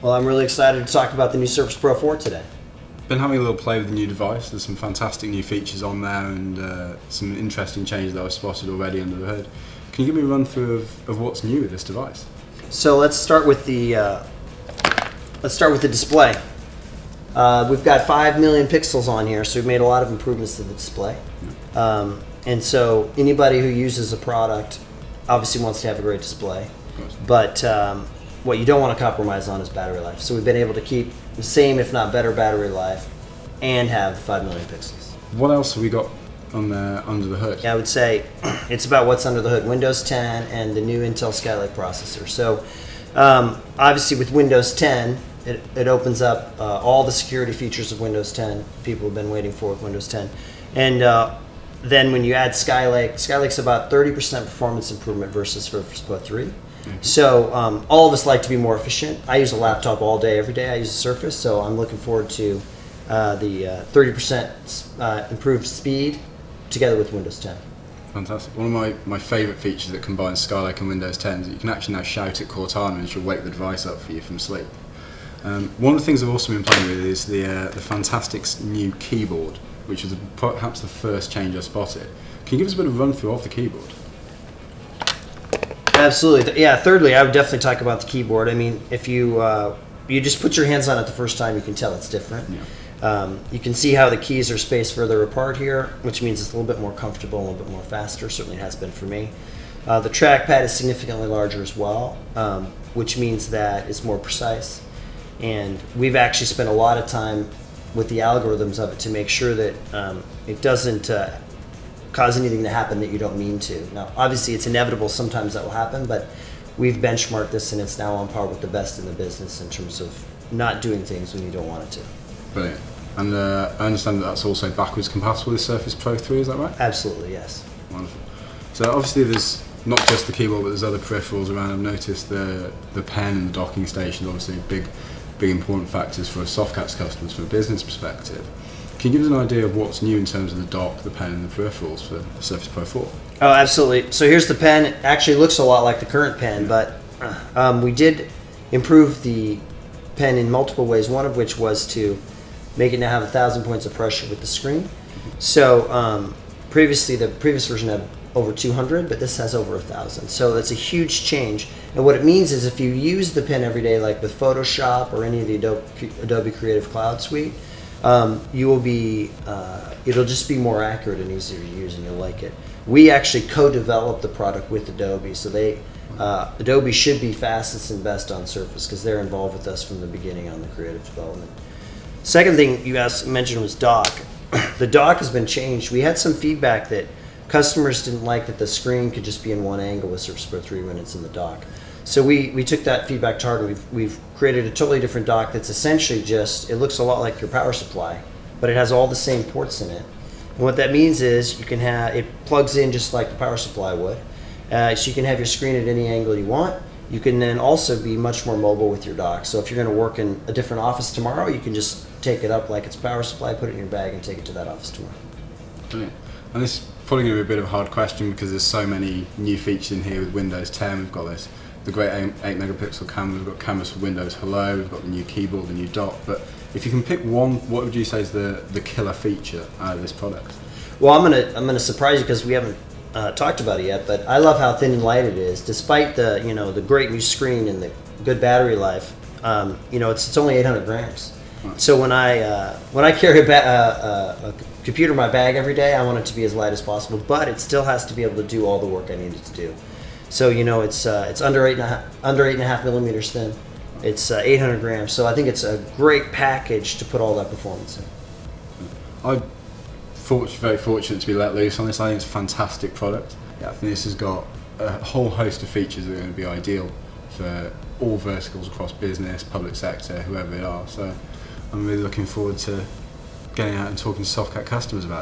Well, I'm really excited to talk about the new Surface Pro 4 today. Been having a little play with the new device. There's some fantastic new features on there and some interesting changes that I've spotted already under the hood. Can you give me a run through of what's new with this device? So let's start with the display. We've got 5 million pixels on here, so we've made a lot of improvements to the display. And so anybody who uses a product obviously wants to have a great display, but what you don't want to compromise on is battery life. So we've been able to keep the same, if not better, battery life and have 5 million pixels. What else have we got on there under the hood? Yeah, I would say it's about what's under the hood. Windows 10 and the new Intel Skylake processor. So obviously with Windows 10, it opens up all the security features of Windows 10. People have been waiting for with Windows 10. And then when you add Skylake's about 30% performance improvement versus Surface Pro 3. So all of us like to be more efficient. I use a laptop all day, every day. I use a Surface, so I'm looking forward to the 30% improved speed together with Windows 10. Fantastic. One of my favourite features that combines Skylake and Windows 10 is that you can actually now shout at Cortana and she'll wake the device up for you from sleep. One of the things I've also been playing with is the fantastic new keyboard, which was perhaps the first change I spotted. Can you give us a bit of a run through of the keyboard? Absolutely. Yeah, thirdly, I would definitely talk about the keyboard. I mean, if you just put your hands on it the first time, you can tell it's different. Yeah. You can see how the keys are spaced further apart here, which means it's a little bit more comfortable, a little bit more faster. Certainly has been for me. The trackpad is significantly larger as well, which means that it's more precise. And we've actually spent a lot of time with the algorithms of it to make sure that it doesn't cause anything to happen that you don't mean to. Now, obviously, it's inevitable sometimes that will happen, but we've benchmarked this and it's now on par with the best in the business in terms of not doing things when you don't want it to. Brilliant. And I understand that that's also backwards compatible with Surface Pro 3, is that right? Absolutely, yes. Wonderful. So obviously there's not just the keyboard, but there's other peripherals around. I've noticed the pen and the docking station, obviously big important factors for Softcats customers from a business perspective. Can you give us an idea of what's new in terms of the dock, the pen, and the peripherals for the Surface Pro 4? Oh, absolutely. So here's the pen. It actually looks a lot like the current pen, but we did improve the pen in multiple ways, one of which was to make it now have 1,000 points of pressure with the screen. So previously, the previous version had over 200, but this has over 1,000. So that's a huge change. And what it means is if you use the pen every day, like with Photoshop or any of the Adobe Creative Cloud Suite, you will be, it'll just be more accurate and easier to use, and you'll like it. We actually co-developed the product with Adobe, so Adobe should be fastest and best on Surface because they're involved with us from the beginning on the creative development. Second thing you mentioned was dock. The dock has been changed. We had some feedback that customers didn't like that the screen could just be in one angle with Surface Pro 3 when it's in the dock. So we took that feedback to heart and we've created a totally different dock that's essentially just, it looks a lot like your power supply, but it has all the same ports in it. And what that means is you can have, it plugs in just like the power supply would. So you can have your screen at any angle you want. You can then also be much more mobile with your dock. So if you're going to work in a different office tomorrow, you can just take it up like it's power supply, put it in your bag and take it to that office tomorrow. Brilliant. And this is probably going to be a bit of a hard question because there's so many new features in here with Windows 10. We've got the great 8 megapixel camera, we've got cameras for Windows Hello, we've got the new keyboard, the new dock. But if you can pick one, what would you say is the killer feature out of this product? Well, I'm gonna surprise you because we haven't talked about it yet. But I love how thin and light it is, despite the great new screen and the good battery life. It's only 800 grams. Right. So when I carry a computer in my bag every day, I want it to be as light as possible, but it still has to be able to do all the work I need it to do. So it's under 8.5 millimeters thin. It's 800 grams. So I think it's a great package to put all that performance in. I'm very fortunate to be let loose on this. I think it's a fantastic product. Yeah, I think this has got a whole host of features that are going to be ideal for all verticals across business, public sector, whoever they are. So I'm really looking forward to getting out and talking to Softcat customers about it.